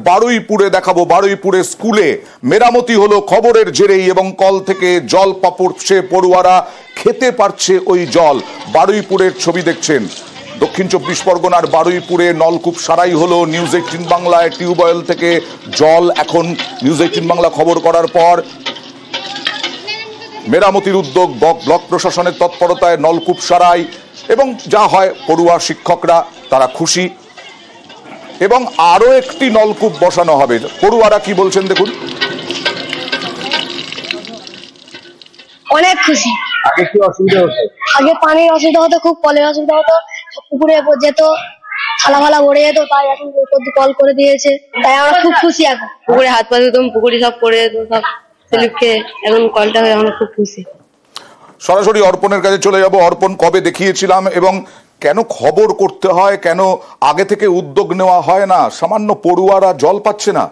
বারুইপুরে দেখাবো। বারুইপুরে স্কুলে মেরামতি হলো খবরের জেরেই এবং কল থেকে জল পাপড়ছে, পড়ুয়ারা খেতে পারছে ওই জল। বারুইপুরের ছবি দেখছেন। দক্ষিণ চব্বিশ পরগনার বারুইপুরে নলকূপ সারাই হলো। নিউজ 18 বাংলায় টিউবওয়েল থেকে জল এখন নিউজ 18 বাংলা খবর করার পর মেরামতির উদ্যোগ, ব্লক প্রশাসনের তৎপরতায় নলকূপ সারাই এবং যা হয় পড়ুয়া শিক্ষকরা তারা খুশি এবং আরো একটি নলকূপ বসানো হবে। পড়ুয়ারা কি বলছেন দেখুন। অনেক খুশি। আগে কি অসুবিধা হতো? আগে পানির অসুবিধা হতো, খুব কলের অসুবিধা হতো, পুকুরে যেত, থালা ফালা ভরে যেত, তাই এখন কল করে দিয়েছে, তাই আমরা খুব খুশি। এখন পুকুরে হাত পা ধুতাম, পুকুরে সব পড়ে যেত, সব স্লিপকে এখন কলটা হয়ে আমরা খুব খুশি। সরাসরি অর্পণের কাছে চলে যাব। অর্পণ, কবে দেখিয়েছিলাম এবং কেন খবর করতে হয়, কেন আগে থেকে উদ্যোগ নেওয়া হয় না? সামান্য পড়ুয়ারা জল পাচ্ছে না।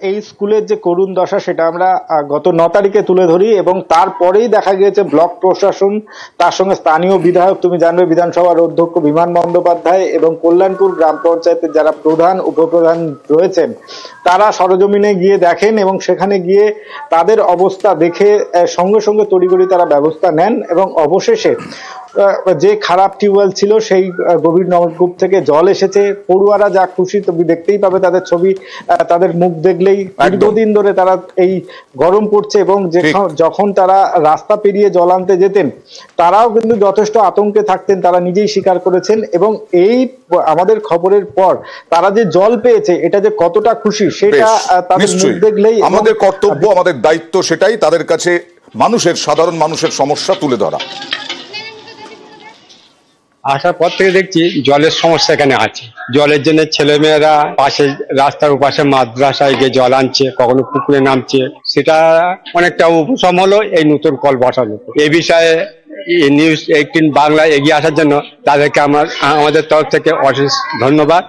এই স্কুলের যে করুণ দশা সেটা আমরা গত 9 তারিখে তুলে ধরি এবং তারপরেই দেখা গিয়েছে ব্লক প্রশাসন, তার সঙ্গে স্থানীয় বিধায়ক, তুমি জানবে বিধানসভার অধ্যক্ষ বিমান বন্দ্যোপাধ্যায় এবং কল্যাণপুর গ্রাম পঞ্চায়েতের যারা প্রধান উপপ্রধান রয়েছেন তারা সরজমিনে গিয়ে দেখেন এবং সেখানে গিয়ে তাদের অবস্থা দেখে সঙ্গে সঙ্গে তড়িঘড়ি তারা ব্যবস্থা নেন এবং অবশেষে যে খারাপ টিউবওয়েল ছিল সেই গভীর নলকূপ থেকে জল এসেছে। পড়ুয়ারা যা খুশি, তুমি দেখতেই পাবে তাদের ছবি, তাদের মুখ দেখলেই। দীর্ঘদিন ধরে তারা এই গরম পড়ছে এবং যখন তারা রাস্তা পেরিয়ে জল আনতে যেতেন তারাও কিন্তু যথেষ্ট আতঙ্কে থাকতেন, তারা নিজেই স্বীকার করেছেন। এবং এই আমাদের খবরের পর তারা যে জল পেয়েছে এটা যে কতটা খুশি সেটা তাদের মুখ দেখলেই। আমাদের কর্তব্য, আমাদের দায়িত্ব সেটাই, তাদের কাছে মানুষের, সাধারণ মানুষের সমস্যা তুলে ধরা। আসার পর থেকে দেখছি জলের সমস্যা এখানে আছে। জলের জন্য ছেলেমেয়েরা পাশে রাস্তার পাশে মাদ্রাসায় গিয়ে জল আনছে, কখনো পুকুরে নামছে। সেটা অনেকটা উপশম হলো এই নতুন কল বসানো। এই বিষয়ে নিউজ 18 বাংলায় এগিয়ে আসার জন্য তাদেরকে আমাদের তরফ থেকে অশেষ ধন্যবাদ।